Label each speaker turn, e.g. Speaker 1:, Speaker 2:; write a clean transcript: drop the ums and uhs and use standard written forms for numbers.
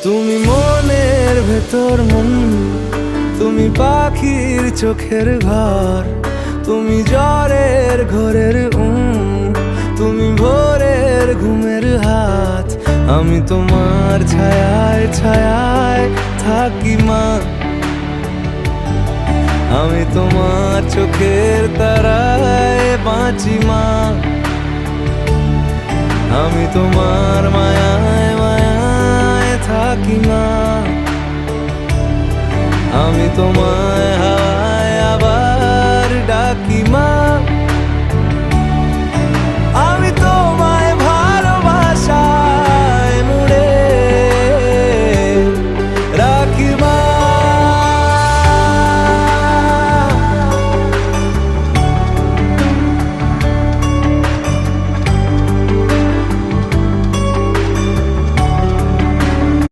Speaker 1: তুমি মনের ভেতর মন, তুমি পাখির চোখের ঘর, তুমি জ্বরের ঘরের তুমি ভোরের ঘুমের হাত। আমি তোমার ছায়ায় ছায়ায় থাকি মা, আমি তোমার চোখের তারায় বাঁচি মা, আমি তোমার মায়ায় মায়ায় থাকি মা, আমি তোমায়